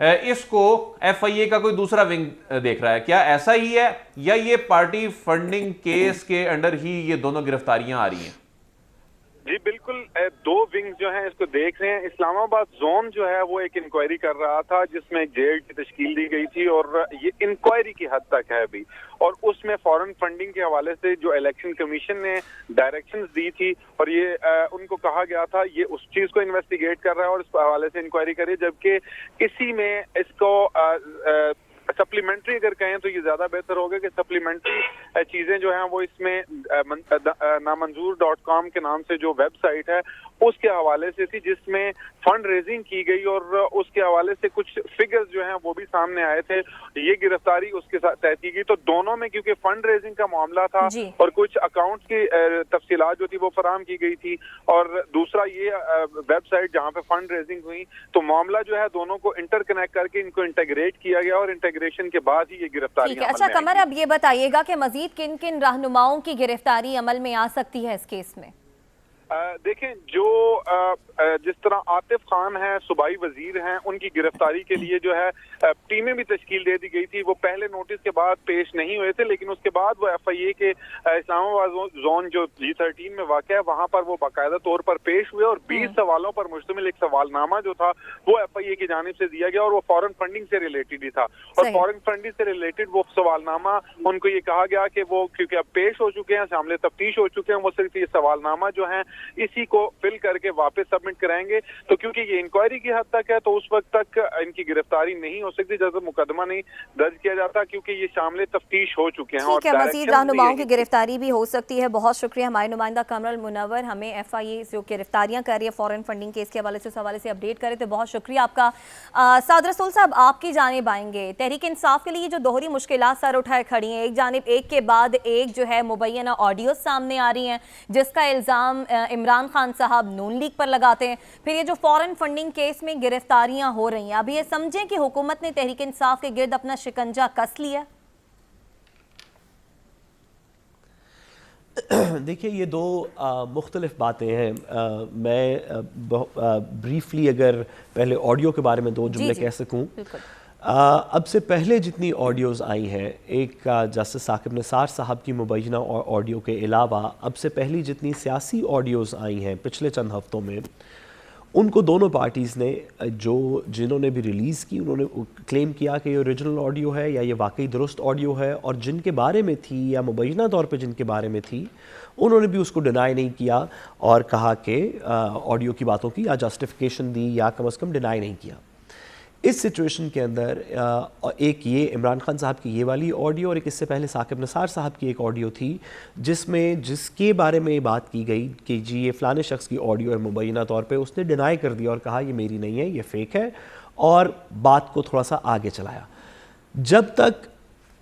اس کو ایف آئی اے کا کوئی دوسرا ونگ دیکھ رہا ہے. کیا ایسا ہی ہے یا یہ پارٹی فنڈنگ کیس کے انڈر ہی یہ دونوں گرفتاریاں آ رہی ہیں؟ جی بالکل، دو ونگ جو ہیں اس کو دیکھ رہے ہیں. اسلام آباد زون جو ہے وہ ایک انکوائری کر رہا تھا جس میں ایک جیل کی تشکیل دی گئی تھی، اور یہ انکوائری کی حد تک ہے ابھی، اور اس میں فورن فنڈنگ کے حوالے سے جو الیکشن کمیشن نے ڈائریکشنز دی تھی اور یہ ان کو کہا گیا تھا یہ اس چیز کو انویسٹیگیٹ کر رہا ہے اور اس حوالے سے انکوائری کری، جبکہ اسی میں اس کو سپلیمنٹری اگر کہیں تو یہ زیادہ بہتر ہوگا کہ سپلیمنٹری چیزیں جو ہیں وہ اس میں نامنظور.com کے نام سے جو ویب سائٹ ہے اس کے حوالے سے تھی، جس میں فنڈ ریزنگ کی گئی اور اس کے حوالے سے کچھ فگرز جو ہیں وہ بھی سامنے آئے تھے. یہ گرفتاری اس کے ساتھ طے کی گئی. تو دونوں میں کیونکہ فنڈ ریزنگ کا معاملہ تھا اور کچھ اکاؤنٹ کی تفصیلات جو تھی وہ فراہم کی گئی تھی، اور دوسرا یہ ویب سائٹ جہاں پہ فنڈ ریزنگ ہوئی، تو معاملہ جو ہے دونوں کو انٹر کنیکٹ کر کے ان کو انٹیگریٹ کیا گیا اور انٹیگریشن کے بعد ہی یہ گرفتاری. اچھا قمر، اب یہ بتائیے گا کہ مزید کن کن رہنماؤں کی گرفتاری عمل میں آ سکتی ہے اس کیس میں؟ دیکھیں، جو جس طرح عاطف خان ہیں صوبائی وزیر ہیں، ان کی گرفتاری کے لیے جو ہے ٹیمیں بھی تشکیل دے دی گئی تھی. وہ پہلے نوٹس کے بعد پیش نہیں ہوئے تھے، لیکن اس کے بعد وہ ایف آئی اے کے اسلام آباد زون جو G13 میں واقع ہے وہاں پر وہ باقاعدہ طور پر پیش ہوئے اور 20 سوالوں پر مشتمل ایک سوال نامہ جو تھا وہ ایف آئی اے کی جانب سے دیا گیا، اور وہ فورن فنڈنگ سے ریلیٹڈ ہی تھا. اور فورن فنڈنگ سے ریلیٹڈ وہ سوال نامہ ان کو یہ کہا گیا کہ وہ کیونکہ اب پیش ہو چکے ہیں، شامل تفتیش ہو چکے ہیں، وہ صرف یہ سوال نامہ جو ہیں اسی کو فل کر کے واپس سبمٹ کرائیں گے. تو کیونکہ یہ انکوائری کی حد تک ہے تو اس وقت تک ان کی گرفتاری نہیں ہو سکتی جب تک مقدمہ نہیں درج کیا جاتا، کیونکہ یہ شامل تفتیش ہو چکے ہیں. ٹھیک ہے، مزید رہنماؤں کی گرفتاری بھی ہو سکتی ہے. بہت شکریہ ہمارے نمائندہ قمر المنور، ہمیں ایف آئی اے جو گرفتاریاں کر رہی ہے فورن فنڈنگ کیس کے حوالے سے اس حوالے سے اپڈیٹ کرے. تو بہت شکریہ آپ کا. سعد رسول صاحب، آپ کی جانب آئیں گے. تحریک انصاف کے لیے جو دوہری مشکلات سر اٹھائے کھڑی ہیں، ایک جانب ایک کے بعد ایک جو ہے مبینہ آڈیو سامنے آ رہی ہیں جس کا الزام عمران خان صاحب نون لیگ پر لگاتے ہیں، پھر یہ جو فورن فنڈنگ کیس میں گرفتاریاں ہو رہی ہیں، اب یہ سمجھیں کہ حکومت نے تحریک انصاف کے گرد اپنا شکنجہ کس لیا؟ دیکھیں، یہ دو مختلف باتیں ہیں. میں بریفلی اگر پہلے آڈیو کے بارے میں دو جملے کہہ سکوں. اب سے پہلے جتنی آڈیوز آئی ہیں، ایک جسٹس ثاقب نثار صاحب کی مبینہ آڈیو کے علاوہ اب سے پہلی جتنی سیاسی آڈیوز آئی ہیں پچھلے چند ہفتوں میں، ان کو دونوں پارٹیز نے جنہوں نے بھی ریلیز کی، انہوں نے کلیم کیا کہ یہ اوریجنل آڈیو ہے یا یہ واقعی درست آڈیو ہے، اور جن کے بارے میں تھی یا مبینہ طور پہ جن کے بارے میں تھی انہوں نے بھی اس کو ڈینائی نہیں کیا اور کہا کہ آڈیو کی باتوں کی یا جسٹیفیکیشن دی یا کم از کم ڈینائی نہیں کیا. اس سچویشن کے اندر ایک یہ عمران خان صاحب کی یہ والی آڈیو اور ایک اس سے پہلے ثاقب نثار صاحب کی ایک آڈیو تھی جس کے بارے میں یہ بات کی گئی کہ جی یہ فلانے شخص کی آڈیو ہے مبینہ طور پہ، اس نے ڈینائی کر دیا اور کہا یہ میری نہیں ہے، یہ فیک ہے، اور بات کو تھوڑا سا آگے چلایا. جب تک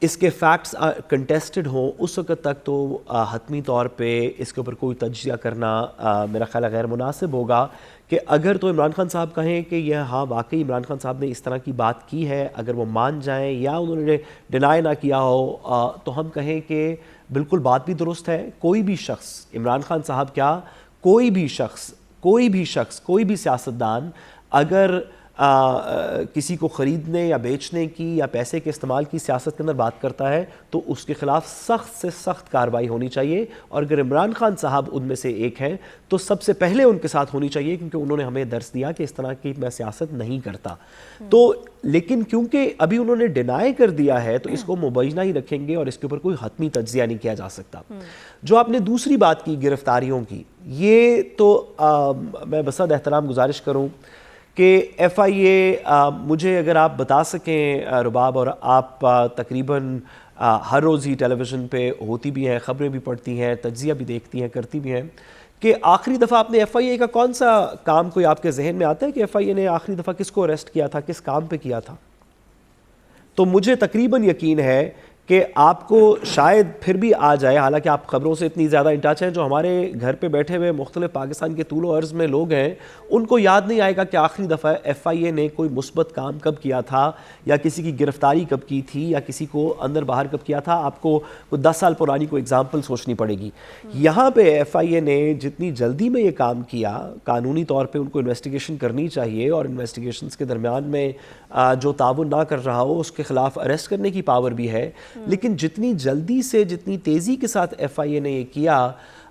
اس کے فیکٹس کنٹیسٹڈ ہوں اس وقت تک تو حتمی طور پہ اس کے اوپر کوئی تجزیہ کرنا میرا خیال ہے غیر مناسب ہوگا. کہ اگر تو عمران خان صاحب کہیں کہ یہ ہاں واقعی عمران خان صاحب نے اس طرح کی بات کی ہے، اگر وہ مان جائیں یا انہوں نے ڈینائی نہ کیا ہو، تو ہم کہیں کہ بالکل بات بھی درست ہے. کوئی بھی شخص، عمران خان صاحب کیا، کوئی بھی شخص کوئی بھی سیاستدان اگر کسی کو خریدنے یا بیچنے کی یا پیسے کے استعمال کی سیاست کے اندر بات کرتا ہے تو اس کے خلاف سخت سے سخت کارروائی ہونی چاہیے. اور اگر عمران خان صاحب ان میں سے ایک ہیں تو سب سے پہلے ان کے ساتھ ہونی چاہیے، کیونکہ انہوں نے ہمیں درس دیا کہ اس طرح کی میں سیاست نہیں کرتا. تو لیکن کیونکہ ابھی انہوں نے ڈینائی کر دیا ہے تو اس کو مبینہ ہی رکھیں گے اور اس کے اوپر کوئی حتمی تجزیہ نہیں کیا جا سکتا. جو آپ نے دوسری بات کی گرفتاریوں کی، یہ تو میں بصد احترام گزارش کروں کہ ایف آئی اے، مجھے اگر آپ بتا سکیں رباب، اور آپ تقریباً ہر روز ہی ٹیلی ویژن پہ ہوتی بھی ہیں، خبریں بھی پڑھتی ہیں، تجزیہ بھی دیکھتی ہیں، کرتی بھی ہیں، کہ آخری دفعہ آپ نے ایف آئی اے کا کون سا کام کوئی آپ کے ذہن میں آتا ہے کہ ایف آئی اے نے آخری دفعہ کس کو اریسٹ کیا تھا، کس کام پہ کیا تھا؟ تو مجھے تقریباً یقین ہے کہ آپ کو شاید پھر بھی آ جائے، حالانکہ آپ خبروں سے اتنی زیادہ ان ٹچ ہیں، جو ہمارے گھر پہ بیٹھے ہوئے مختلف پاکستان کے طول و عرض میں لوگ ہیں، ان کو یاد نہیں آئے گا کہ آخری دفعہ ایف آئی اے نے کوئی مثبت کام کب کیا تھا، یا کسی کی گرفتاری کب کی تھی، یا کسی کو اندر باہر کب کیا تھا. آپ کو 10 سال پرانی کوئی ایگزامپل سوچنی پڑے گی. یہاں پہ ایف آئی اے نے جتنی جلدی میں یہ کام کیا، قانونی طور پہ ان کو انویسٹیگیشن کرنی چاہیے، اور انویسٹیگیشنز کے درمیان میں جو تعاون نہ کر رہا ہو اس کے خلاف اریسٹ کرنے کی پاور بھی ہے. لیکن جتنی جلدی سے، جتنی تیزی کے ساتھ ایف آئی اے نے یہ کیا،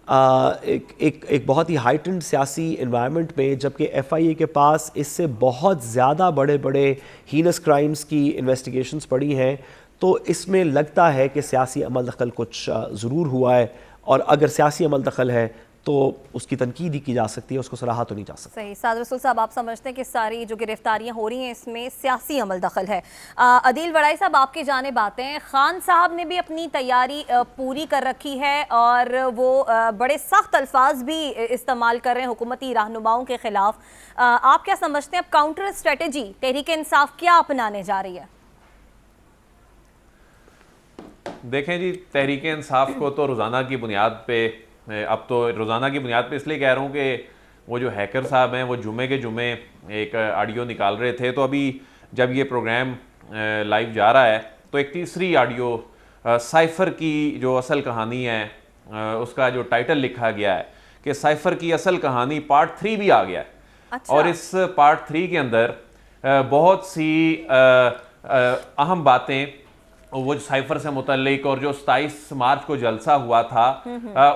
ایک بہت ہی ہائٹنڈ سیاسی انوائرمنٹ میں، جبکہ ایف آئی اے کے پاس اس سے بہت زیادہ بڑے بڑے ہینس کرائمز کی انویسٹیگیشنز پڑی ہیں، تو اس میں لگتا ہے کہ سیاسی عمل دخل کچھ ضرور ہوا ہے. اور اگر سیاسی عمل دخل ہے تو اس کی تنقید ہی کی جا سکتی ہے، اس کو سراہا تو نہیں جا سکتی. صحیح. سعد رسول صاحب، آپ سمجھتے ہیں کہ ساری جو گرفتاریاں ہو رہی ہیں اس میں سیاسی عمل دخل ہے. عدیل وڑائی صاحب، آپ کی جانب آتے ہیں. خان صاحب نے بھی اپنی تیاری پوری کر رکھی ہے، اور وہ بڑے سخت الفاظ بھی استعمال کر رہے ہیں حکومتی رہنماؤں کے خلاف. آپ کیا سمجھتے ہیں اب کاؤنٹر اسٹریٹجی تحریک انصاف کیا اپنانے جا رہی ہے؟ دیکھیں جی، تحریک انصاف کو تو روزانہ کی بنیاد پہ، اب تو روزانہ کی بنیاد پہ اس لیے کہہ رہا ہوں کہ وہ جو ہیکر صاحب ہیں وہ جمعے کے جمعے ایک آڈیو نکال رہے تھے، تو ابھی جب یہ پروگرام لائیو جا رہا ہے تو ایک تیسری آڈیو سائفر کی جو اصل کہانی ہے، اس کا جو ٹائٹل لکھا گیا ہے کہ سائفر کی اصل کہانی پارٹ 3 بھی آ گیا ہے. اور اس پارٹ 3 کے اندر بہت سی اہم باتیں وہ سائفر سے متعلق، اور جو 27 مارچ کو جلسہ ہوا تھا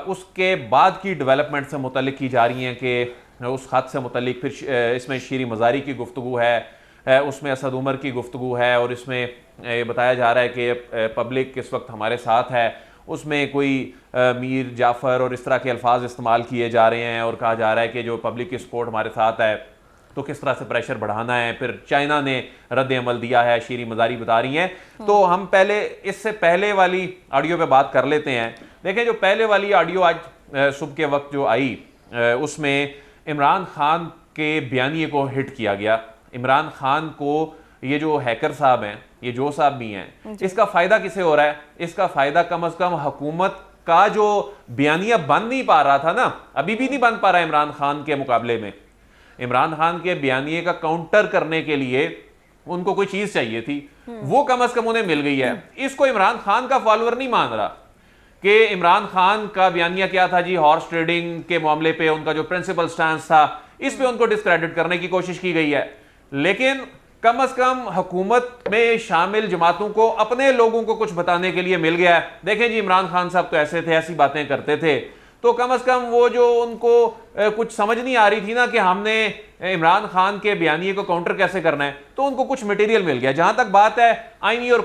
اس کے بعد کی ڈیولپمنٹ سے متعلق کی جا رہی ہیں، کہ اس خط سے متعلق پھر اس میں شیریں مزاری کی گفتگو ہے، اس میں اسد عمر کی گفتگو ہے، اور اس میں یہ بتایا جا رہا ہے کہ پبلک اس وقت ہمارے ساتھ ہے. اس میں کوئی میر جعفر اور اس طرح کے الفاظ استعمال کیے جا رہے ہیں، اور کہا جا رہا ہے کہ جو پبلک کی سپورٹ ہمارے ساتھ ہے تو کس طرح سے پریشر بڑھانا ہے. پھر چائنا نے رد عمل دیا ہے، شیریں مزاری بتا رہی ہیں. تو ہم پہلے اس سے پہلے والی آڈیو پہ بات کر لیتے ہیں. دیکھیں، جو پہلے والی آڈیو آج صبح کے وقت جو آئی، اس میں عمران خان کے بیانیے کو ہٹ کیا گیا. عمران خان کو یہ جو ہیکر صاحب ہیں، یہ جو صاحب بھی ہیں، اس کا فائدہ کسے ہو رہا ہے؟ اس کا فائدہ کم از کم حکومت کا جو بیانیہ بن نہیں پا رہا تھا نا، ابھی بھی نہیں بن پا رہا عمران خان کے مقابلے میں. عمران خان کے بیانیے کا کاؤنٹر کرنے کے لیے ان کو کوئی چیز چاہیے تھی، وہ کم از کم انہیں مل گئی ہے. اس کو عمران خان کا فالوور نہیں مان رہا کہ عمران خان کا بیانیہ کیا تھا جی، ہارس ٹریڈنگ کے معاملے پہ ان کا جو پرنسپل سٹانس تھا، اس پہ ان کو ڈسکریڈٹ کرنے کی کوشش کی گئی ہے. لیکن کم از کم حکومت میں شامل جماعتوں کو اپنے لوگوں کو کچھ بتانے کے لیے مل گیا ہے. دیکھیں جی، عمران خان صاحب تو ایسے تھے، ایسی باتیں کرتے تھے، تو کم از کم وہ جو ان کو کچھ سمجھ نہیں آ رہی تھی نا کہ ہم نے عمران خان کے بیانیے کو کاؤنٹر کیسے کرنا ہے، تو ان کو کچھ مٹیریل مل گیا. جہاں تک بات ہے آئینی اور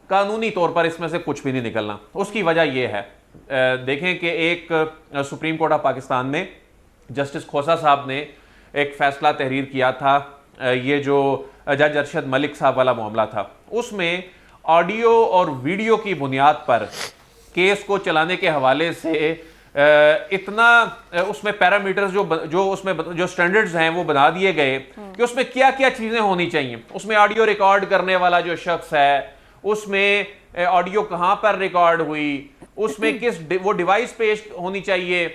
قانونی طور پر اس میں سے کچھ بھی نہیں نکلنا. اس کی وجہ یہ ہے، دیکھیں کہ ایک سپریم کورٹ آف پاکستان میں جسٹس کھوسا صاحب نے ایک فیصلہ تحریر کیا تھا. یہ جو جج ارشد ملک صاحب والا معاملہ تھا، اس میں آڈیو اور ویڈیو کی بنیاد پر کیس کو چلانے کے حوالے سے اتنا اس میں پیرامیٹرز جو اس میں جو سٹینڈرڈز ہیں وہ بنا دیے گئے کہ اس میں کیا کیا چیزیں ہونی چاہیے. اس میں آڈیو ریکارڈ کرنے والا جو شخص ہے، اس میں آڈیو کہاں پر ریکارڈ ہوئی، اس میں کس وہ ڈیوائس پیش ہونی چاہیے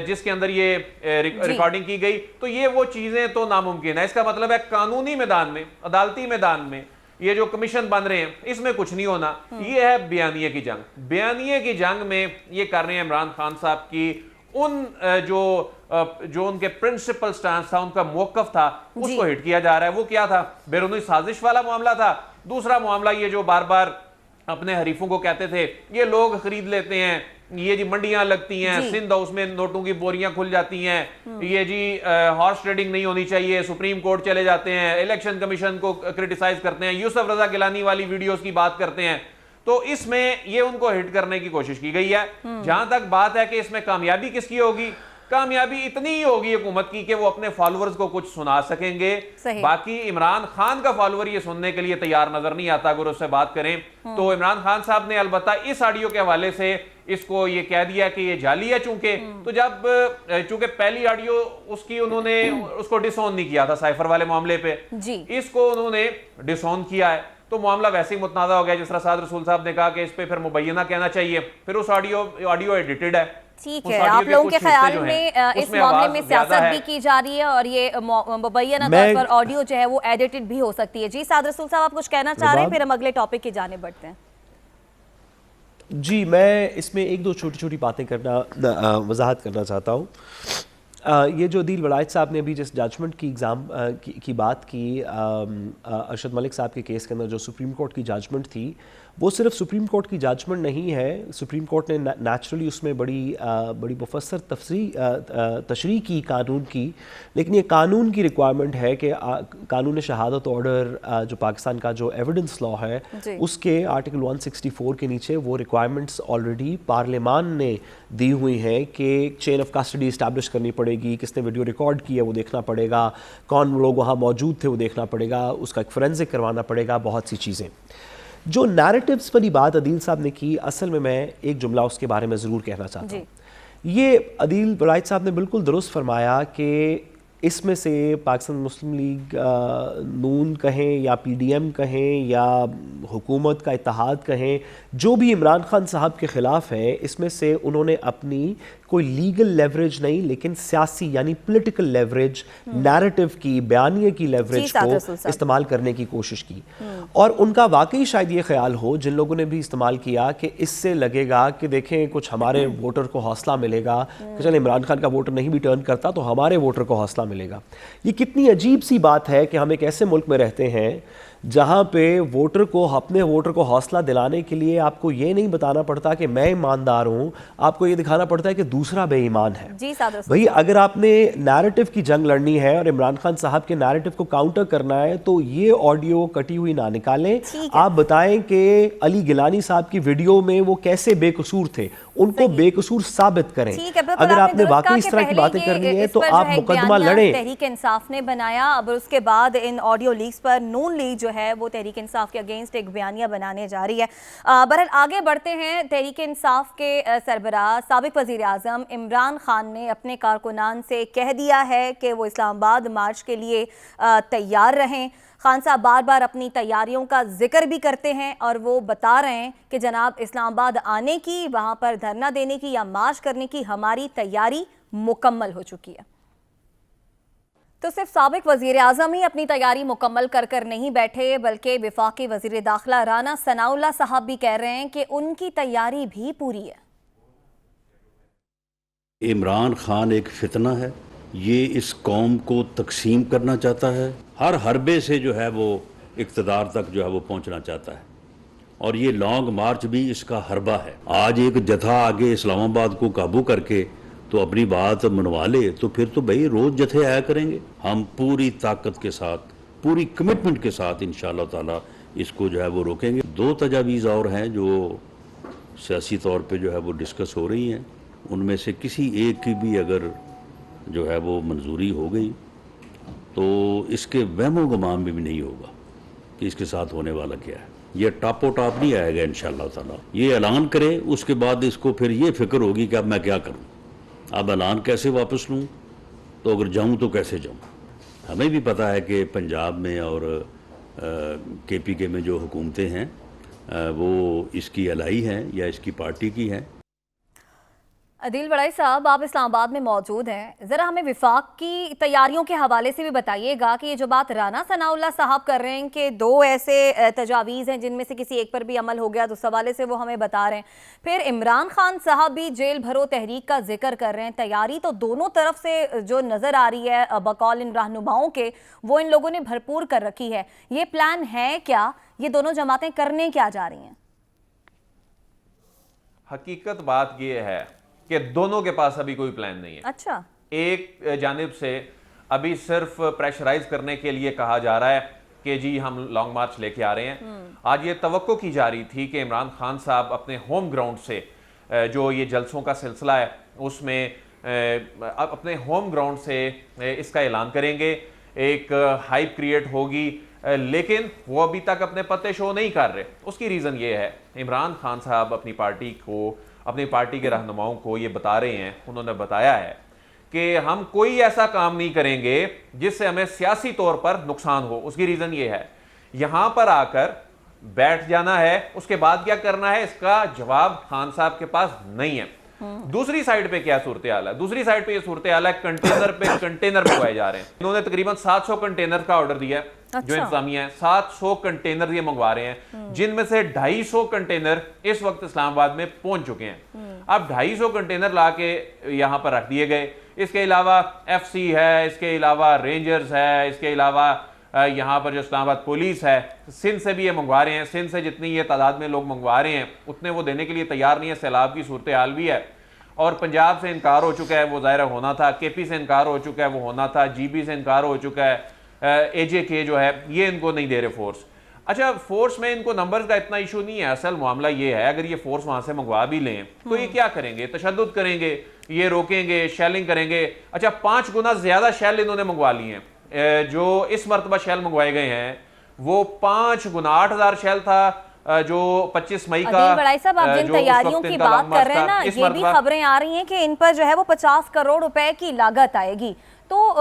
جس کے اندر یہ ریکارڈنگ کی گئی. تو یہ وہ چیزیں تو ناممکن ہے. اس کا مطلب ہے قانونی میدان میں، عدالتی میدان میں یہ جو کمیشن بن رہے ہیں، اس میں کچھ نہیں ہونا. یہ ہے بیانیے کی جنگ. بیانیے کی جنگ میں یہ کر رہے ہیں عمران خان صاحب کی ان جو ان کے پرنسپل سٹانس تھا، ان کا موقف تھا، اس کو ہٹ کیا جا رہا ہے. وہ کیا تھا؟ بیرونی سازش والا معاملہ تھا. دوسرا معاملہ یہ جو بار بار اپنے حریفوں کو کہتے تھے یہ لوگ خرید لیتے ہیں، یہ جی منڈیاں لگتی ہیں، سندھ ہاؤس میں نوٹوں کی بوریاں کھل جاتی ہیں، یہ جی ہارس ٹریڈنگ نہیں ہونی چاہیے، سپریم کورٹ چلے جاتے ہیں، الیکشن کمیشن کو کرٹیسائز کرتے ہیں، یوسف رضا گیلانی والی ویڈیوز کی بات کرتے ہیں. تو اس میں یہ ان کو ہٹ کرنے کی کوشش کی گئی ہے. جہاں تک بات ہے کہ اس میں کامیابی کس کی ہوگی، کامیابی اتنی ہی ہوگی حکومت کی کہ وہ اپنے فالوورز کو کچھ سنا سکیں گے. باقی عمران خان کا فالوور یہ سننے کے لیے تیار نظر نہیں آتا. اگر اس سے بات کریں تو عمران خان صاحب نے البتہ اس آڈیو کے حوالے سے اس کو یہ کہہ دیا کہ یہ جعلی ہے. چونکہ پہلی آڈیو اس کی انہوں نے اس کو ڈس آن نہیں کیا تھا سائفر والے معاملے پہ، اس کو انہوں نے ڈس آن کیا ہے. تو معاملہ ویسے ہی متنازع ہو گیا. جس طرح سعد رسول صاحب نے کہا کہ اس پہ پھر مبینہ کہنا چاہیے, پھر اس آڈیو ایڈیٹڈ ہے. ٹھیک ہے, آپ لوگوں کے خیال میں اس معاملے میں سیاست بھی کی جا رہی ہے اور یہ مبینہ طور پر آڈیو جو ہے وہ ایڈیٹڈ بھی ہو سکتی ہے. جی سعد رسول صاحب, آپ کچھ کہنا چاہ رہے ہیں, پھر ہم اگلے ٹاپک کی جانب بڑھتے ہیں. جی, میں اس میں ایک دو چھوٹی چھوٹی باتیں وضاحت کرنا چاہتا ہوں. یہ جو عدیل ولایت صاحب نے ابھی جس ججمنٹ کی بات کی ارشد ملک صاحب کے کیس کے اندر, جو سپریم کورٹ کی ججمنٹ تھی, وہ صرف سپریم کورٹ کی ججمنٹ نہیں ہے. سپریم کورٹ نے نیچرلی اس میں بڑی مفصل تشریح کی قانون کی, لیکن یہ قانون کی ریکوائرمنٹ ہے کہ قانون شہادت آرڈر جو پاکستان کا جو ایویڈنس لا ہے اس کے آرٹیکل 164 کے نیچے وہ ریکوائرمنٹس آلریڈی پارلیمان نے دی ہوئی ہیں کہ چین آف کسٹڈی اسٹیبلش کرنی پڑے گی, کس نے ویڈیو ریکارڈ کی ہے وہ دیکھنا پڑے گا, کون لوگ وہاں موجود تھے وہ دیکھنا پڑے گا, اس کا ایک فورینزک کروانا پڑے گا, بہت سی چیزیں. جو نیریٹیوز والی بات عدیل صاحب نے کی, اصل میں ایک جملہ اس کے بارے میں ضرور کہنا چاہتا ہوں. یہ عدیل ولایت صاحب نے بالکل درست فرمایا کہ اس میں سے پاکستان مسلم لیگ نون کہیں یا پی ڈی ایم کہیں یا حکومت کا اتحاد کہیں, جو بھی عمران خان صاحب کے خلاف ہے, اس میں سے انہوں نے اپنی کوئی لیگل لیوریج نہیں لیکن سیاسی یعنی پولیٹیکل لیوریج, نیریٹو کی, بیانیے کی لیوریج کو استعمال کرنے کی کوشش کی. اور ان کا واقعی شاید یہ خیال ہو, جن لوگوں نے بھی استعمال کیا, کہ اس سے لگے گا کہ دیکھیں کچھ ہمارے ووٹر کو حوصلہ ملے گا کہ چلیں عمران خان کا ووٹر نہیں بھی ٹرن کرتا تو ہمارے ووٹر کو حوصلہ ملے گا. یہ کتنی عجیب سی بات ہے کہ ہم ایک ایسے ملک میں رہتے ہیں جہاں پہ اپنے ووٹر کو حوصلہ دلانے کے لیے آپ کو یہ نہیں بتانا پڑتا کہ میں ایماندار ہوں, آپ کو یہ دکھانا پڑتا ہے کہ دوسرا بے ایمان ہے. بھئی اگر آپ نے نیریٹو کی جنگ لڑنی ہے اور عمران خان صاحب کے نیریٹو کو کاؤنٹر کرنا ہے تو یہ آڈیو کٹی ہوئی نہ نکالیں, آپ بتائیں کہ علی گیلانی صاحب کی ویڈیو میں وہ کیسے بے قصور تھے, ان کو بے قصور ثابت کریں. اگر آپ نے واقعی اس طرح کی باتیں کرنی ہے تو آپ مقدمہ لڑیں. تحریک انصاف نے بنایا, اب اس کے بعد ان آڈیو لیکس پر نون لیگ جو ہے وہ تحریک انصاف کے اگینسٹ ایک بیانیہ بنانے جا رہی ہے. بہرحال آگے بڑھتے ہیں. تحریک انصاف کے سربراہ سابق وزیر اعظم عمران خان نے اپنے کارکنان سے کہہ دیا ہے کہ وہ اسلام آباد مارچ کے لیے تیار رہیں. خان صاحب بار بار اپنی تیاریوں کا ذکر بھی کرتے ہیں اور وہ بتا رہے ہیں کہ جناب اسلام آباد آنے کی, وہاں پر دھرنا دینے کی یا مارچ کرنے کی ہماری تیاری مکمل ہو چکی ہے. تو صرف سابق وزیر اعظم ہی اپنی تیاری مکمل کر نہیں بیٹھے, بلکہ وفاقی وزیر داخلہ رانا ثناء اللہ صاحب بھی کہہ رہے ہیں کہ ان کی تیاری بھی پوری ہے. عمران خان ایک فتنہ ہے, یہ اس قوم کو تقسیم کرنا چاہتا ہے, ہر حربے سے جو ہے وہ اقتدار تک جو ہے وہ پہنچنا چاہتا ہے, اور یہ لانگ مارچ بھی اس کا حربہ ہے. آج ایک جتھا آگے اسلام آباد کو قابو کر کے تو اپنی بات منوا لے تو پھر تو بھئی روز جتھے آیا کریں گے. ہم پوری طاقت کے ساتھ, پوری کمٹمنٹ کے ساتھ انشاءاللہ تعالی اس کو جو ہے وہ روکیں گے. 2 تجاویز اور ہیں جو سیاسی طور پہ جو ہے وہ ڈسکس ہو رہی ہیں, ان میں سے کسی ایک کی بھی اگر جو ہے وہ منظوری ہو گئی تو اس کے وہم و گمان میں بھی نہیں ہوگا کہ اس کے ساتھ ہونے والا کیا ہے. یہ ٹاپ و ٹاپ نہیں آئے گا انشاءاللہ تعالی. یہ اعلان کرے, اس کے بعد اس کو پھر یہ فکر ہوگی کہ اب میں کیا کروں, اب اعلان کیسے واپس لوں, تو اگر جاؤں تو کیسے جاؤں. ہمیں بھی پتہ ہے کہ پنجاب میں اور کے پی کے میں جو حکومتیں ہیں وہ اس کی الائی ہیں یا اس کی پارٹی کی ہیں. عدیل ولایت صاحب, آپ اسلام آباد میں موجود ہیں, ذرا ہمیں وفاق کی تیاریوں کے حوالے سے بھی بتائیے گا کہ یہ جو بات رانا ثناء اللہ صاحب کر رہے ہیں کہ 2 ایسے تجاویز ہیں جن میں سے کسی ایک پر بھی عمل ہو گیا, تو اس حوالے سے وہ ہمیں بتا رہے ہیں. پھر عمران خان صاحب بھی جیل بھرو تحریک کا ذکر کر رہے ہیں. تیاری تو دونوں طرف سے جو نظر آ رہی ہے بقول ان رہنماؤں کے, وہ ان لوگوں نے بھرپور کر رکھی ہے. یہ پلان ہے کیا, یہ دونوں جماعتیں کرنے کیا جا رہی ہیں؟ حقیقت بات یہ ہے کہ دونوں کے پاس ابھی کوئی پلان نہیں ہے. اچھا, ایک جانب سے ابھی صرف پریشرائز کرنے کے لیے کہا جا رہا ہے کہ جی ہم لانگ مارچ لے کے آ رہے ہیں. آج یہ توقع کی جا رہی تھی کہ عمران خان صاحب اپنے ہوم گراؤنڈ سے جو یہ جلسوں کا سلسلہ ہے اس میں اپنے ہوم گراؤنڈ سے اس کا اعلان کریں گے, ایک ہائپ کریٹ ہوگی, لیکن وہ ابھی تک اپنے پتے شو نہیں کر رہے. اس کی ریزن یہ ہے, عمران خان صاحب اپنی پارٹی کے رہنماؤں کو یہ بتا رہے ہیں, انہوں نے بتایا ہے کہ ہم کوئی ایسا کام نہیں کریں گے جس سے ہمیں سیاسی طور پر نقصان ہو. اس کی ریزن یہ ہے, یہاں پر آ کر بیٹھ جانا ہے, اس کے بعد کیا کرنا ہے, اس کا جواب خان صاحب کے پاس نہیں ہے. دوسری سائیڈ پہ کیا صورتحال ہے؟ دوسری سائیڈ پہ یہ صورتحال ہے کنٹینر پہ کنٹینر منگوائے جا رہے ہیں. انہوں نے تقریباً 700 کنٹینر کا آرڈر دیا ہے جو انتظامیہ ہے, 700 کنٹینر یہ منگوا رہے ہیں, جن میں سے 250 کنٹینر اس وقت اسلام آباد میں پہنچ چکے ہیں. اب 250 کنٹینر لا کے یہاں پر رکھ دیے گئے. اس کے علاوہ ایف سی ہے, اس کے علاوہ رینجرز ہے, اس کے علاوہ یہاں پر جو اسلام آباد پولیس ہے, سندھ سے بھی یہ منگوا رہے ہیں. سندھ سے جتنی یہ تعداد میں لوگ منگوا رہے ہیں اتنے وہ دینے کے لیے تیار نہیں ہے. سیلاب کی صورتحال بھی ہے, اور پنجاب سے انکار ہو چکا ہے, وہ ظاہر ہونا تھا. کے پی سے انکار ہو چکا ہے, وہ ہونا تھا. جی بی سے انکار ہو چکا ہے. اے جے کے جو ہے یہ ان کو نہیں دے رہے فورس. اچھا, فورس میں ان کو نمبرز کا اتنا ایشو نہیں ہے. اصل معاملہ یہ ہے, اگر یہ فورس وہاں سے منگوا بھی لیں تو یہ کیا کریں گے؟ تشدد کریں گے, یہ روکیں گے, شیلنگ کریں گے. اچھا, 5 گنا زیادہ شیل انہوں نے منگوا لی ہیں. جو اس مرتبہ شیل منگوائے گئے ہیں وہ 5 گنا 8000 شیل تھا جو 25 مئی کا. بڑائی صاحب, آپ جن تیاریوں کی بات کر رہے ہیں نا, یہ بھی خبریں آ رہی ہیں کہ ان پر جو ہے وہ 50 کروڑ روپے کی لاگت آئے گی. تو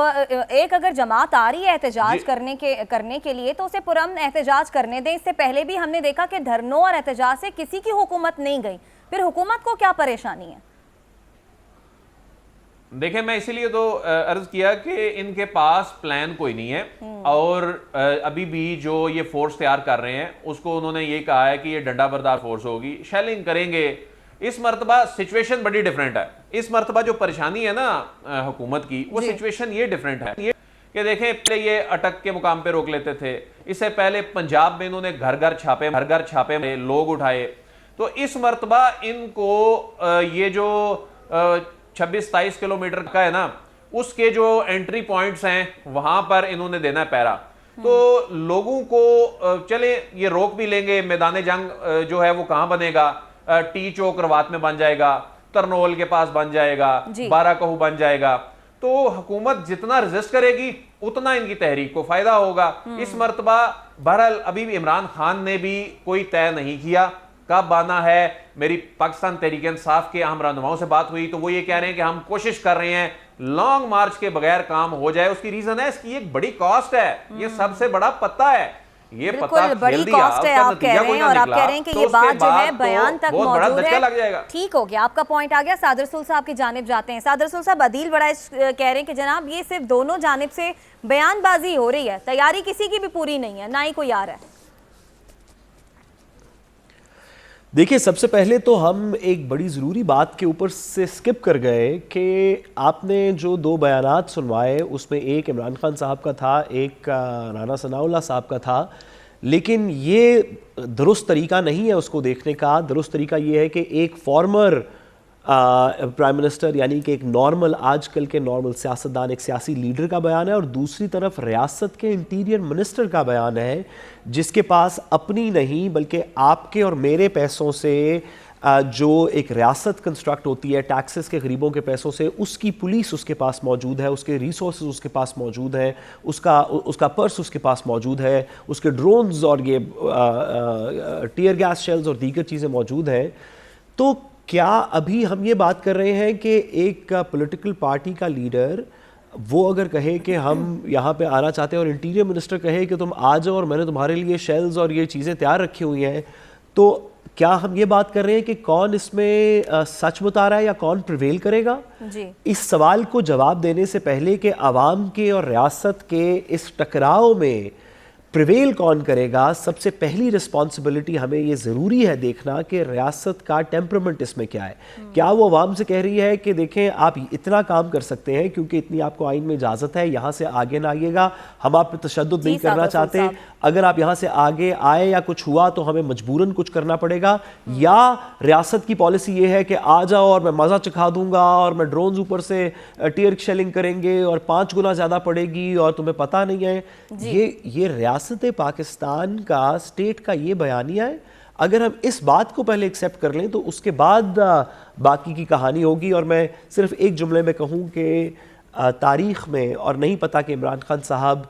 ایک اگر جماعت آ رہی ہے احتجاج کرنے کے لیے تو اسے پرامن احتجاج کرنے دیں. اس سے پہلے بھی ہم نے دیکھا کہ دھرنوں اور احتجاج سے کسی کی حکومت نہیں گئی, پھر حکومت کو کیا پریشانی ہے؟ دیکھیں, میں اسی لیے تو عرض کیا کہ ان کے پاس پلان کوئی نہیں ہے, اور ابھی بھی جو یہ فورس تیار کر رہے ہیں اس کو انہوں نے یہ کہا ہے کہ یہ ڈنڈا بردار فورس ہوگی, شیلنگ کریں گے. اس مرتبہ سچویشن بڑی ڈیفرنٹ ہے. اس مرتبہ جو پریشانی ہے نا حکومت کی, وہ سچویشن یہ ڈیفرنٹ ہے کہ دیکھیں, پہلے یہ اٹک کے مقام پہ روک لیتے تھے, اس سے پہلے پنجاب میں انہوں نے گھر گھر چھاپے میں لوگ اٹھائے. تو اس مرتبہ ان کو یہ جو 26-27 کلومیٹر کا ہے نا, اس کے جو انٹری پوائنٹس ہیں وہاں پر انہوں نے دینا ہے پہرا. تو لوگوں کو چلے یہ روک بھی لیں گے. میدان جنگ جو ہے وہ کہاں بنے گا؟ ٹی چوک روات میں بن جائے گا, ترنول کے پاس بن جائے گا, بارہ کہو بن جائے گا. تو حکومت جتنا ریزسٹ کرے گی اتنا ان کی تحریک کو فائدہ ہوگا. اس مرتبہ بہرحال ابھی بھی عمران خان نے بھی کوئی طے نہیں کیا کب آنا ہے. میری پاکستان تحریک انصاف کے اہم رہنماؤں سے بات ہوئی تو وہ یہ کہہ رہے ہیں کہ ہم کوشش کر رہے ہیں لانگ مارچ کے بغیر کام ہو جائے. اس کی ریزن ہے, اس کی ایک بڑی کاسٹ ہے, یہ سب سے بڑا پتہ ہے. یہ بالکل بڑی کاسٹ ہے آپ کہہ رہے ہیں, اور آپ کہہ رہے ہیں کہ یہ بات جو ہے بیان تک موجود ہے. ٹھیک ہو گیا, آپ کا پوائنٹ آ گیا. صادر رسول صاحب کی جانب جاتے ہیں. صادر رسول صاحب, عدیل بڑائش کہہ رہے ہیں کہ جناب یہ صرف دونوں جانب سے بیان بازی ہو رہی ہے, تیاری کسی کی بھی پوری نہیں ہے, نہ ہی کوئی آ رہا ہے. دیکھیں, سب سے پہلے تو ہم ایک بڑی ضروری بات کے اوپر سے سکپ کر گئے کہ آپ نے جو 2 بیانات سنوائے اس میں ایک عمران خان صاحب کا تھا, ایک رانا ثناء اللہ صاحب کا تھا. لیکن یہ درست طریقہ نہیں ہے اس کو دیکھنے کا. درست طریقہ یہ ہے کہ ایک فارمر پرائم منسٹر یعنی کہ ایک نارمل, آج کل کے نارمل سیاستدان, ایک سیاسی لیڈر کا بیان ہے, اور دوسری طرف ریاست کے انٹیریئر منسٹر کا بیان ہے جس کے پاس اپنی نہیں بلکہ آپ کے اور میرے پیسوں سے جو ایک ریاست کنسٹرکٹ ہوتی ہے ٹیکسز کے غریبوں کے پیسوں سے, اس کی پولیس اس کے پاس موجود ہے, اس کے ریسورسز اس کے پاس موجود ہیں, اس کا پرس اس کے پاس موجود ہے, اس کے ڈرونز اور یہ ٹیئر گیس شیلز اور دیگر چیزیں موجود ہیں. تو کیا ابھی ہم یہ بات کر رہے ہیں کہ ایک پولیٹیکل پارٹی کا لیڈر وہ اگر کہے کہ ہم یہاں پہ آنا چاہتے ہیں اور انٹیریئر منسٹر کہے کہ تم آ جاؤ اور میں نے تمہارے لیے شیلز اور یہ چیزیں تیار رکھی ہوئی ہیں, تو کیا ہم یہ بات کر رہے ہیں کہ کون اس میں سچ بتا رہا ہے یا کون پریویل کرے گا؟ اس سوال کو جواب دینے سے پہلے کہ عوام کے اور ریاست کے اس ٹکراؤ میں پریویل کون کرے گا, سب سے پہلی رسپانسبلٹی ہمیں یہ ضروری ہے دیکھنا کہ ریاست کا ٹیمپرمنٹ اس میں کیا ہے. کیا وہ عوام سے کہہ رہی ہے کہ دیکھیں آپ اتنا کام کر سکتے ہیں کیونکہ اتنی آپ کو آئین میں اجازت ہے, یہاں سے آگے نہ آئیے گا, ہم آپ پہ تشدد نہیں کرنا چاہتے, اگر آپ یہاں سے آگے آئے یا کچھ ہوا تو ہمیں مجبوراً کچھ کرنا پڑے گا, یا ریاست کی پالیسی یہ ہے کہ آ جاؤ اور میں مزہ چکھا دوں گا اور میں ڈرونز اوپر سے ٹیئر شیلنگ کریں گے اور 5 گنا زیادہ پڑے گی اور تمہیں پتہ نہیں ہے. یہ ریاست پاکستان کا اسٹیٹ کا یہ بیانیہ ہے. اگر ہم اس بات کو پہلے ایکسیپٹ کر لیں تو اس کے بعد باقی کی کہانی ہوگی. اور میں صرف ایک جملے میں کہوں کہ تاریخ میں, اور نہیں پتا کہ عمران خان صاحب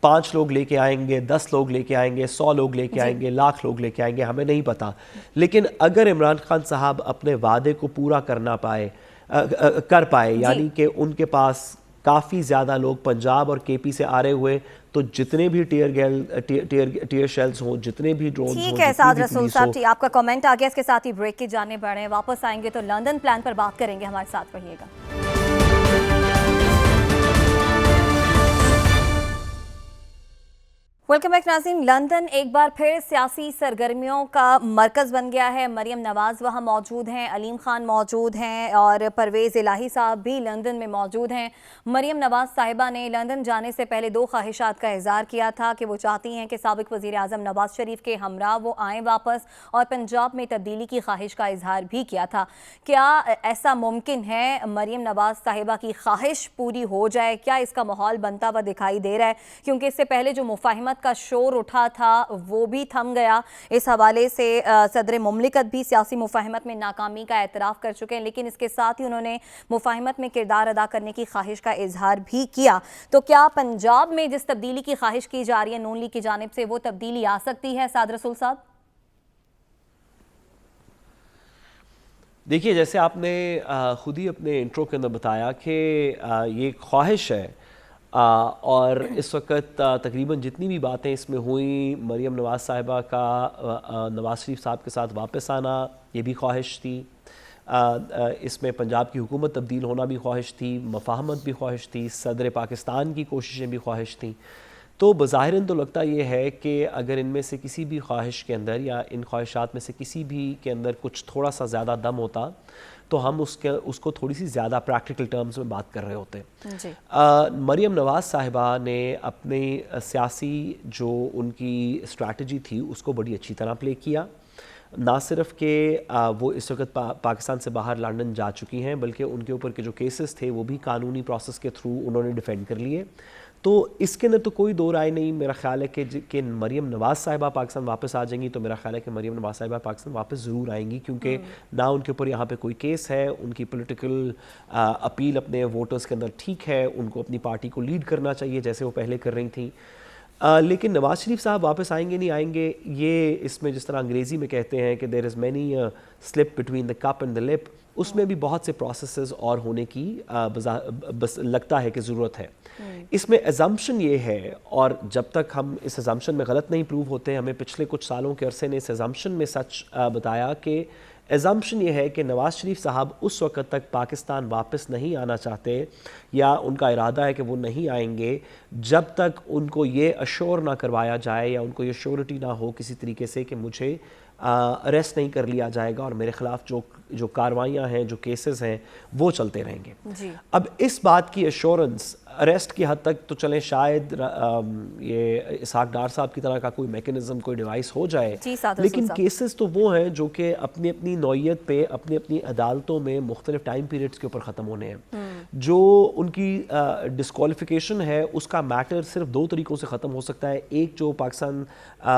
5 لوگ لے کے آئیں گے, 10 لوگ لے کے آئیں گے, 100 لوگ لے کے آئیں گے, 1,00,000 لوگ لے کے آئیں گے, ہمیں نہیں پتا. لیکن اگر عمران خان صاحب اپنے وعدے کو پورا کر پائے یعنی کہ ان کے پاس کافی زیادہ لوگ پنجاب اور کے پی سے آ رہے ہوئے، تو جتنے بھی ٹیئر شیلز ہوں، جتنے بھی ڈرونز ہوں، ٹھیک ہے سعد رسول صاحب جی، آپ کا کامنٹ آ گیا، اس کے ساتھ ہی بریک کی جانب بڑھیں، واپس آئیں گے تو لندن پلان پر بات کریں گے، ہمارے ساتھ رہیے گا۔ ویلکم بیک ناظرین، لندن ایک بار پھر سیاسی سرگرمیوں کا مرکز بن گیا ہے۔ مریم نواز وہاں موجود ہیں، علیم خان موجود ہیں اور پرویز الہی صاحب بھی لندن میں موجود ہیں۔ مریم نواز صاحبہ نے لندن جانے سے پہلے 2 خواہشات کا اظہار کیا تھا کہ وہ چاہتی ہیں کہ سابق وزیر اعظم نواز شریف کے ہمراہ وہ آئیں واپس، اور پنجاب میں تبدیلی کی خواہش کا اظہار بھی کیا تھا۔ کیا ایسا ممکن ہے مریم نواز صاحبہ کی خواہش پوری ہو جائے؟ کیا اس کا ماحول بنتا ہوا دکھائی دے رہا ہے؟ کیونکہ اس سے پہلے جو مفاہمت کا شور اٹھا تھا وہ بھی تھم گیا۔ اس حوالے سے صدر مملکت بھی سیاسی مفاہمت میں ناکامی کا اعتراف کر چکے ہیں، لیکن اس کے ساتھ ہی انہوں نے مفاہمت میں کردار ادا کرنے کی خواہش کا اظہار بھی کیا۔ تو کیا پنجاب میں جس تبدیلی کی خواہش کی جا رہی ہے نون لیگ کی جانب سے، وہ تبدیلی آ سکتی ہے سعد رسول صاحب؟ دیکھیے، جیسے آپ نے خود ہی اپنے انٹرو کے اندر بتایا کہ یہ ایک خواہش ہے، اور اس وقت تقریباً جتنی بھی باتیں اس میں ہوئیں، مریم نواز صاحبہ کا نواز شریف صاحب کے ساتھ واپس آنا یہ بھی خواہش تھی، اس میں پنجاب کی حکومت تبدیل ہونا بھی خواہش تھی، مفاہمت بھی خواہش تھی، صدر پاکستان کی کوششیں بھی خواہش تھیں۔ تو بظاہراً تو لگتا یہ ہے کہ اگر ان میں سے کسی بھی خواہش کے اندر یا ان خواہشات میں سے کسی بھی کے اندر کچھ تھوڑا سا زیادہ دم ہوتا تو ہم اس کو تھوڑی سی زیادہ پریکٹیکل ٹرمز میں بات کر رہے ہوتے۔ جی مریم نواز صاحبہ نے اپنی سیاسی جو ان کی اسٹریٹجی تھی اس کو بڑی اچھی طرح پلے کیا۔ نہ صرف کہ وہ اس وقت پاکستان سے باہر لندن جا چکی ہیں، بلکہ ان کے اوپر کے جو کیسز تھے وہ بھی قانونی پروسیس کے تھرو انہوں نے ڈیفینڈ کر لیے۔ تو اس کے اندر تو کوئی دو رائے نہیں، میرا خیال ہے کہ مریم نواز صاحبہ پاکستان واپس آ جائیں گی، تو میرا خیال ہے کہ مریم نواز صاحبہ پاکستان واپس ضرور آئیں گی، کیونکہ نہ ان کے اوپر یہاں پہ کوئی کیس ہے، ان کی پولیٹیکل اپیل اپنے ووٹرز کے اندر ٹھیک ہے، ان کو اپنی پارٹی کو لیڈ کرنا چاہیے جیسے وہ پہلے کر رہی تھیں۔ لیکن نواز شریف صاحب واپس آئیں گے نہیں آئیں گے، یہ اس میں جس طرح انگریزی میں کہتے ہیں کہ there is many slip between the cup and the lip, اس میں بھی بہت سے پروسیسز اور ہونے کی بس لگتا ہے کہ ضرورت ہے۔ اس میں ایزمپشن یہ ہے، اور جب تک ہم اس ایزمپشن میں غلط نہیں پروو ہوتے، ہمیں پچھلے کچھ سالوں کے عرصے نے اس ایزمپشن میں سچ بتایا کہ ایزمپشن یہ ہے کہ نواز شریف صاحب اس وقت تک پاکستان واپس نہیں آنا چاہتے، یا ان کا ارادہ ہے کہ وہ نہیں آئیں گے جب تک ان کو یہ اشور نہ کروایا جائے یا ان کو یہ شیورٹی نہ ہو کسی طریقے سے کہ مجھے اریسٹ نہیں کر لیا جائے گا اور میرے خلاف جو کاروائیاں ہیں، جو کیسز ہیں وہ چلتے رہیں گے۔ جی اب اس بات کی ایشورنس اریسٹ کی حد تک تو چلیں شاید یہ اسحاق ڈار صاحب کی طرح کا کوئی میکنزم، کوئی ڈیوائس ہو جائے، لیکن کیسز تو وہ ہیں جو کہ اپنی اپنی نوعیت پہ اپنی اپنی عدالتوں میں مختلف ٹائم پیریڈز کے اوپر ختم ہونے ہیں۔ جو ان کی ڈسکوالیفیکیشن ہے اس کا میٹر صرف 2 طریقوں سے ختم ہو سکتا ہے۔ ایک جو پاکستان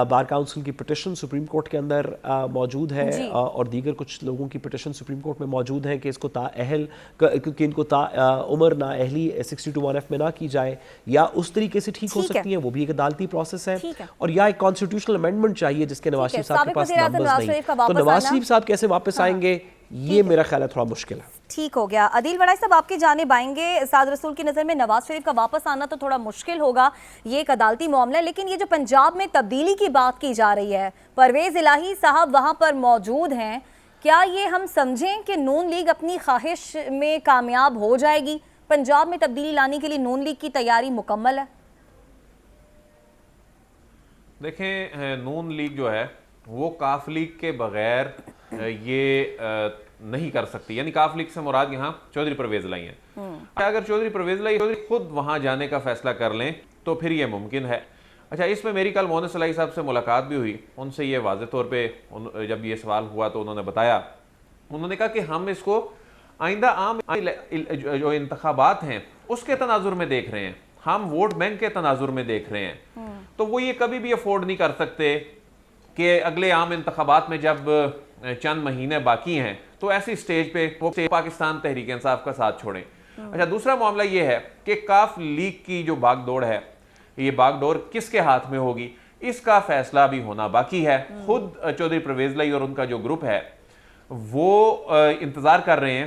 بار کاؤنسل کی پٹیشن سپریم کورٹ کے اندر موجود ہے، اور دیگر کچھ لوگوں کی پٹیشن سپریم کورٹ میں موجود ہیں کہ اس کو تااہل کہ ان کو عمر نااہلی 62(1)F میں نہ کی جائے، یا اس طریقے سے ٹھیک ہو سکتی ہیں، وہ بھی ایک عدالتی پروسیس ہے، اور یا ایک کانسٹیٹیوشنل امینڈمنٹ چاہیے جس کے نواز شریف صاحب کے پاس نمبرز نہیں، تو نواز شریف صاحب کیسے واپس آئیں گے یہ میرا خیال ہے تھوڑا مشکل ہے۔ ٹھیک ہو گیا۔ عدیل وڑائی صاحب آپ کی جانب آئیں گے۔ سعد رسول کی نظر میں نواز شریف کا واپس آنا تو تھوڑا مشکل ہوگا، یہ ایک عدالتی معاملہ ہے، لیکن یہ جو پنجاب میں تبدیلی کی بات کی جا رہی ہے، پرویز الہی صاحب وہاں پر موجود ہیں، کیا یہ ہم سمجھیں کہ نون لیگ اپنی خواہش میں کامیاب ہو جائے گی؟ پنجاب میں تبدیلی لانے کے لیے نون لیگ کی تیاری مکمل ہے؟ دیکھیں، نون لیگ جو ہے وہ کاف لیگ کے بغیر یہ نہیں کر سکتی، یعنی کاف لیگ سے مراد یہاں چودھری پرویز الہی ہیں۔ اگر چودھری پرویز الہی خود وہاں جانے کا فیصلہ کر لیں تو پھر یہ ممکن ہے۔ اچھا، اس میں میری کل مونس الہی صاحب سے ملاقات بھی ہوئی، ان سے یہ واضح طور پہ جب یہ سوال ہوا تو انہوں نے بتایا، انہوں نے کہا کہ ہم اس کو آئندہ عام جو انتخابات ہیں اس کے تناظر میں دیکھ رہے ہیں، ہم ووٹ بینک کے تناظر میں دیکھ رہے ہیں، تو وہ یہ کبھی بھی افورڈ نہیں کر سکتے کہ اگلے عام انتخابات میں جب چند مہینے باقی ہیں تو ایسی سٹیج پہ وہ پاکستان تحریک انصاف کا ساتھ چھوڑیں۔ اچھا، دوسرا معاملہ یہ ہے کہ کاف لیگ کی جو باغ دوڑ ہے، یہ باغ ڈور کس کے ہاتھ میں ہوگی، اس کا فیصلہ بھی ہونا باقی ہے۔ خود چودھری پرویز الہی اور ان کا جو گروپ ہے وہ انتظار کر رہے ہیں